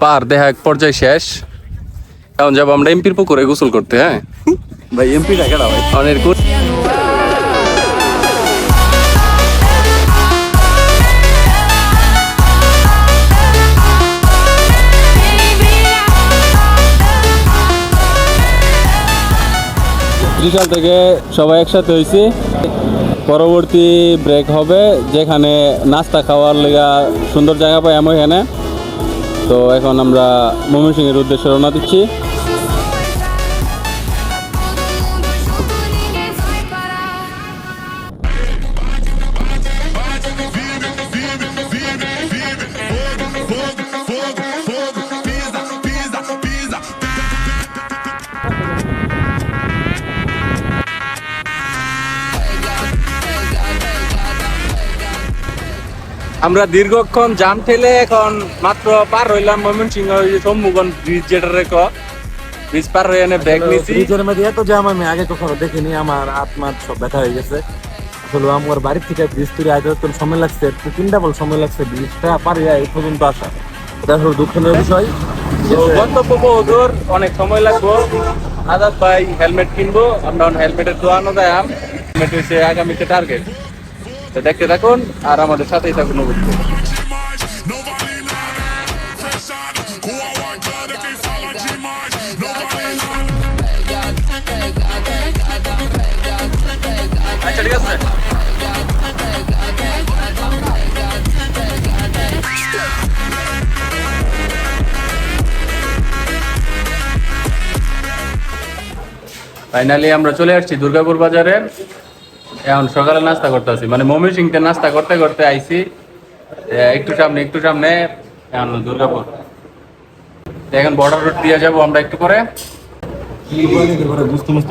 পার দেখা এক পর্যায়ে শেষ। এখন যাবো আমরা এমপির পুকুরে গোসল করতে। হ্যাঁ ভাই এমপি টাকা না ভাই অনেক বিশাল থেকে সবাই একসাথে হয়েছি। পরবর্তী ব্রেক হবে যেখানে নাস্তা খাওয়ার লেগা সুন্দর জায়গা পাই আমি এখানে। তো এখন আমরা ময়মনসিংহের উদ্দেশ্যে রওনা দিচ্ছি। আমরা দীর্ঘক্ষণ জাম ঠেলে এখন মাত্র পার হইলাম ময়মনসিংহ সম্মুখন ব্রিজ, যেটা রেখো ব্রিজ পার হয়ে এনে ব্যাগ নিছি। ব্রিজের মধ্যে এত জ্যাম আমি আগে কখনো দেখিনি, আমার হাত মাত সব ব্যথা হয়ে গেছে। আসলে আমার বাড়ির থেকে ব্রিজ তৈরি আগে তো সময় লাগছে, 3 ডাবল সময় লাগছে ব্রিজটা পার হয়ে এই পর্যন্ত আসা। এটা হলো দুঃখের বিষয়। গন্তব্য বহুদূর, অনেক সময় লাগবো। আজাদ ভাই হেলমেট কিনবো, আমরা হেলমেটের দোয়ানো দেয় হেলমেট হয়েছে আগামীতে টার্গেট। তো দেখতে থাকুন আর আমাদের সাথেই থাকুন। আচ্ছা ঠিক আছে। ফাইনালি আমরা চলে আসছি দুর্গাপুর বাজারে। এখন সকালে নাস্তা করতে আসি, মানে ময়মনসিংহে নাস্তা করতে করতে আইছি একটু সামনে এখন দুর্গাপুর। এখন বর্ডার রোড দিয়ে যাবো আমরা একটু পরে।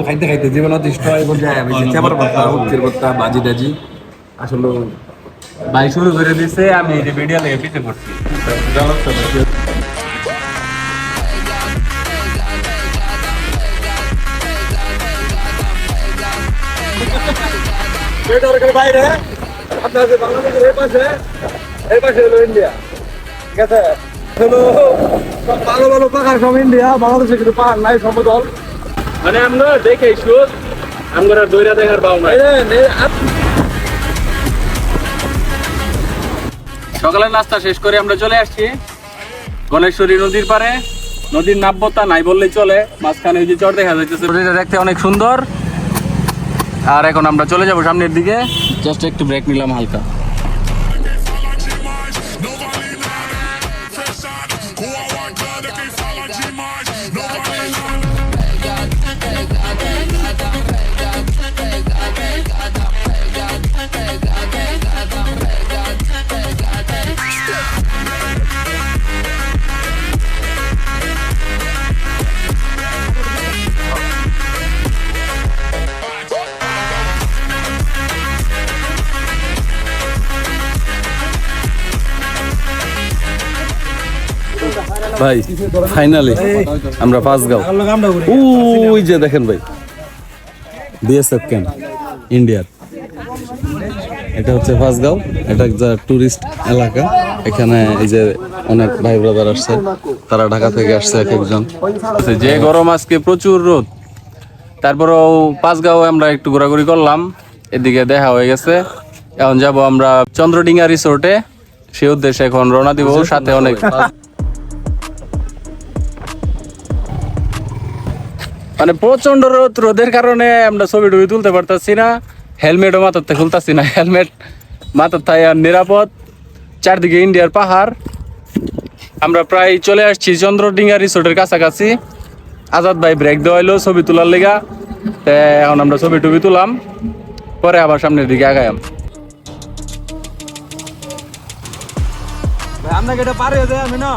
খাইতে খাইতে জীবন অতিষ্ঠ বাজি টাজি আসলে ভাই শুরু করে দিছে, আমি এই যে ভিডিও লেগে পিছিয়ে পড়ছি। বাইরে আপনার বাংলাদেশের এই পাশে হলো ইন্ডিয়া, ঠিক আছে। হলো ভালো ভালো পাহাড় সব ইন্ডিয়া, বাংলাদেশে কিন্তু পাহাড় নাই, সমতল। মানে আমরা দেখে শুধু আমরা দৈরা দেখার পাও না। সকালের নাস্তা শেষ করে আমরা চলে আসছি গণেশ্বরী নদীর পারে। নদীর নাব্যতা নাই বললেই চলে, মাঝখানে ওই যে চর দেখা যাইতেছে, নদীটা দেখতে অনেক সুন্দর। আর এখন আমরা চলে যাব সামনের দিকে, জাস্ট একটু ব্রেক নিলাম হালকা। ভাই ফাইনালি আমরা পাঁচগাঁও, ওই যে দেখেন ভাই বিএসএফ ক্যাম্প ইন্ডিয়ার। এটা হচ্ছে পাঁচগাঁও, এটা একটা টুরিস্ট এলাকা। এখানে এই যে অনেক ভাই ব্রাদার আসছে, তারা ঢাকা থেকে আসছে এক একজন। যে গরম আজকে প্রচুর রোদ, তারপরেও পাঁচগাঁও আমরা একটু ঘোরাঘুরি করলাম, এদিকে দেখা হয়ে গেছে। এখন যাব আমরা চন্দ্রডিঙ্গা রিসোর্টে, সে উদ্দেশ্যে এখন রওনা দিব। সাথে অনেক মানে প্রচন্ড রোদের কারণে আমরা ছবি টবি তুলতে পারতাছি না, হেলমেটও মাথাতে খুলতাছি না। হেলমেট মাথার থাই আর নিরাপদ, চারদিকে ইন্ডিয়ার পাহাড়। আমরা প্রায় চলে আসছি চন্দ্রডিঙ্গা রিসোর্টের কাছাকাছি। আজাদ ভাই ব্রেক দেওয়া হইলো ছবি তোলার লেগা। এখন আমরা ছবি টবি তুলাম, পরে আবার সামনের দিকে আগায়াম। আপনাকে এটা পারে যায় আমি না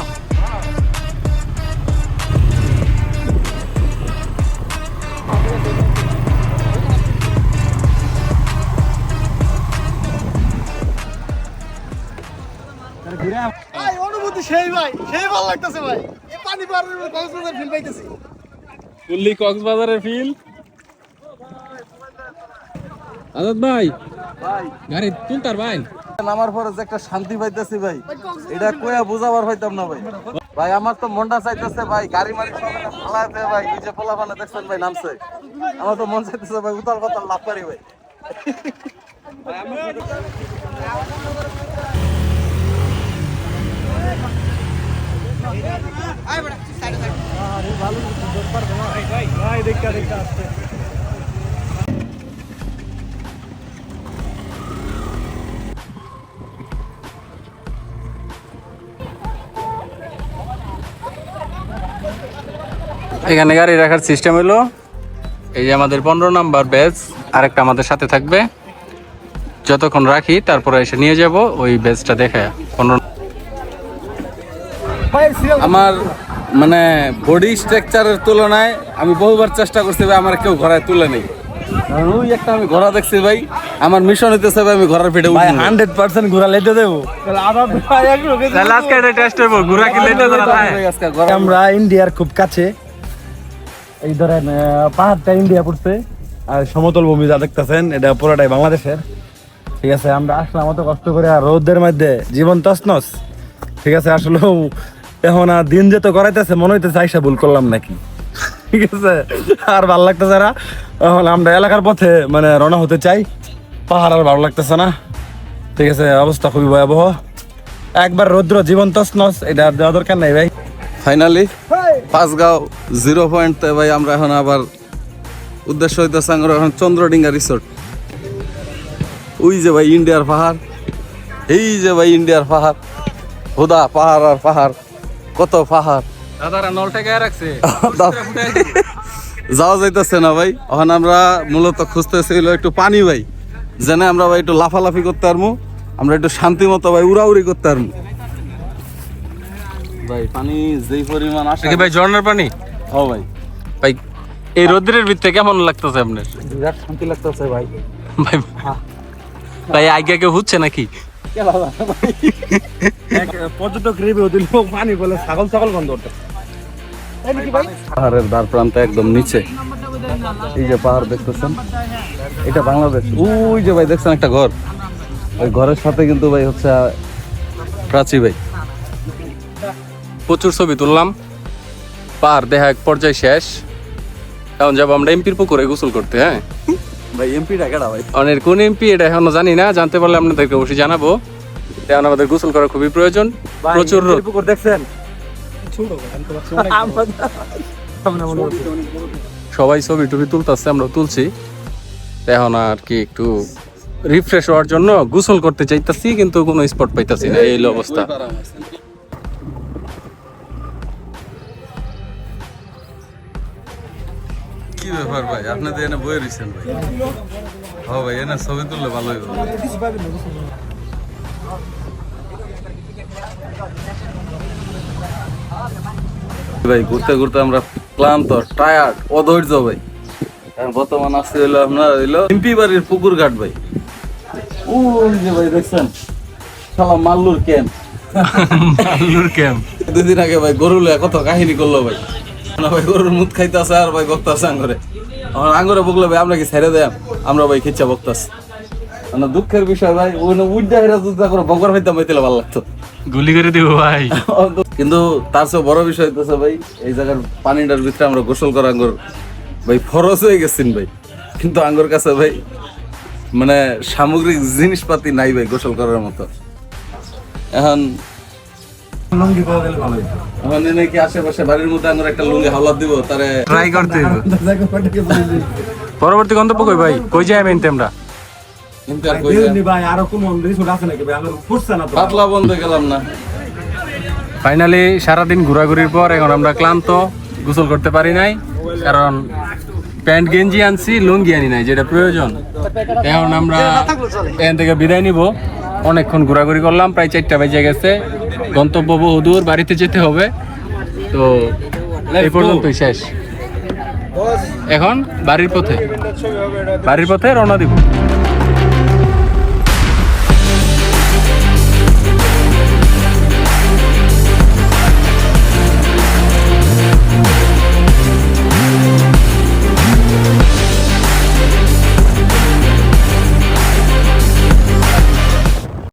অনুভূতি সেই ভাই, সেই ভালো লাগতেছে ভাই। এই পানি পাড়ের কক্সবাজার ফিল পাইতেছি, ফুললি কক্সবাজারের ফিল। আজাদ ভাই গাড়ি তুলতার ভাই নামার পরে যে একটা শান্তি পাইতেছি ভাই, এটা কইয়া বুঝাবার হইতাম না ভাই। ভাই আমার তো মনটা চাইতেছে ভাই গাড়ি মারি ফালাতে ভাই, এই যে পোলাপানে দেখছেন ভাই নামছে, আমার তো মন চাইতেছে ভাই উতাল পাতাল লাভ করি ভাই। এখানে গাড়ি রাখার সিস্টেম হলো এই যে আমাদের 15 নাম্বার ব্যাচ আরেকটা আমাদের সাথে থাকবে, যতক্ষণ রাখি তারপরে এসে নিয়ে যাব ওই ব্যাচটা দেখে। 15 আমার মানে বডি স্ট্রাকচারের তুলনায় আমি বহুবার চেষ্টা করছি ভাই, আমার কেউ ঘোড়ায় তুলে নেই। কারণ ওই একটা আমি ঘোড়া দেখছি ভাই, আমার মিশন হইতেছে ভাই আমি ঘোড়ার পেটে উঠবো 100% ঘোড়া লেটে দেবো। আমরা ইন্ডিয়ার খুব কাছে, এই ধরেন পাহাড়টা ইন্ডিয়া পড়ছে আর সমতল ভূমি যা দেখতেছেন এটা পুরোটাই বাংলাদেশের। ঠিক আছে, আমরা আসলাম অত কষ্ট করে আর রোদের মধ্যে জীবন তছনছ। ঠিক আছে, আসলে এখন আর দিন যেত করাইতেছে মনে হইতেছে আইসা ভুল করলাম নাকি। ঠিক আছে, আর ভালো লাগতেছে না। এখন আমরা এলাকার পথে মানে রওনা হতে চাই, পাহাড় আর ভালো লাগতেছে না। ঠিক আছে, অবস্থা খুবই ভয়াবহ, একবার রৌদ্র জীবন তছনছ, এটা আর দেওয়া দরকার নাই ভাই। ফাইনালি পাঁচগাঁও 0 পয়েন্টে ভাই আমরা এখন আবার উদ্দেশ্য হইতেছে আমরা এখন চন্দ্রডিঙ্গা রিসোর্ট। ওই যে ভাই ইন্ডিয়ার পাহাড়, এই যে ভাই ইন্ডিয়ার পাহাড়, হুদা পাহাড় আর পাহাড়, কত পাহাড়। যাওয়া যাইতেছে না ভাই, এখন আমরা মূলত খুঁজতেছি একটু পানি ভাই, যেন আমরা ভাই একটু লাফালাফি করতে পারবো, আমরা একটু শান্তি মতো ভাই উড়াউড়ি করতে পারবো ভাই। পানি যেই পরিমাণ আসে ভাই ঝর্ণার পানি। ও ভাই, ভাই এই রোদ্রের ভিতরে কেমন লাগতেছে আপনার? বিরাট শান্তি লাগতেছে ভাই। ভাই ভাই আগে কেউ হচ্ছে নাকি? পর্যটক রিভিউ দিল পানি বলে ছাগল ছাগল গন্ধ ওঠে। পাহাড়ের দ্বার প্রান্তে একদম নিচে এই যে পাহাড় দেখতেছেন, এটা বাংলাদেশ। ওই যে ভাই দেখছেন একটা ঘর, ওই ঘরের সাথে কিন্তু ভাই হচ্ছে প্রাচী ভাই। প্রচুর ছবি তুললাম, পাহাড় দেখা এক পর্যায়ে শেষ। এখন যাবো আমরা এমপির পুকুরে গোসল করতে। হ্যাঁ ভাই এমপি টাকাটা ভাই, অনেক কোন এমপি এটা এখনো জানি না, জানতে পারলে আপনাদেরকে অবশ্যই জানাবো। এখন আমাদের গোসল করা খুবই প্রয়োজন, প্রচুর রোদ। পুকুর দেখছেন, সবাই ছবি টবি তুলতেছে, আমরা তুলছি। এখন আর কি একটু রিফ্রেশ হওয়ার জন্য গোসল করতে চাইতাছি, কিন্তু কোনো স্পট পাইতাছি না, এই হলো অবস্থা। কি ব্যাপার ভাই, আপনাদের এনে বই রয়েছেন ভাই? ও ভাই এনে ছবি তুললে ভালো হইব ভাই। ঘুরতে ঘুরতে আমরা ক্লান্ত, টায়ার্ড, অধৈর্য ভাই। বর্তমান আসছে হইলো আপনার হইলো এমপি বাড়ির পুকুর ঘাট ভাই। ওই যে ভাই দেখছেন শালা মাল্লুর ক্যাম্প। মাল্লুর ক্যাম্প 2 দিন আগে ভাই গরু লয়ে কত কাহিনী করলো ভাই। না ভাই গরুর মুখ খাইতেছে আর ভাই বকতাছে আঙ্গরে। আমার আঙ্গরে বকলো ভাই আমরা কি ছেড়ে দেয়, আমরা ভাই খিচ্ছা বকতাছি। মানে দুঃখের বিষয় ভাই, ওই উইডা হেরা দুধা করে বকর হইতাম হইতে ভালো লাগতো, গুলি করে দিব ভাই। কিন্তু তার চেয়ে বড় বিষয় হইতেছে ভাই এই জায়গার পানিটার ভিতরে আমরা গোসল করা আঙ্গর ভাই ফরজ হয়ে গেছেন ভাই। কিন্তু আঙ্গর কাছে ভাই মানে সামগ্রিক জিনিসপাতি নাই ভাই গোসল করার মতো। এখন লুঙ্গি পাওয়া গেলে ভালো হইতো। এখন এনে কি আশেপাশে বাড়ির মধ্যে আঙ্গর একটা লুঙ্গি হাওলাত দিব তারে ট্রাই করতে হইব। পরবর্তী গন্তব্য কই ভাই? কই যাই মেনতে আমরা? কিন্তু আর কই যায় ভাই আরো কোন রিসোর্ট আছে নাকি ভাই? আমরা ফুটছে না তো, পাতলা বন্ধ গেলাম না। ফাইনালি সারাদিন ঘোরাঘুরির পর এখন আমরা ক্লান্ত, গোসল করতে পারি নাই, কারণ প্যান্ট গেঞ্জি আনছি, লুঙ্গি আনি নাই যেটা প্রয়োজন। এখন আমরা এখান থেকে বিদায় নিব। অনেকক্ষণ ঘোরাঘুরি করলাম, প্রায় 4টা বেজে গেছে, গন্তব্য বহুদূর, বাড়িতে যেতে হবে। তো এই পর্যন্তই শেষ, এখন বাড়ির পথে রওনা দিব।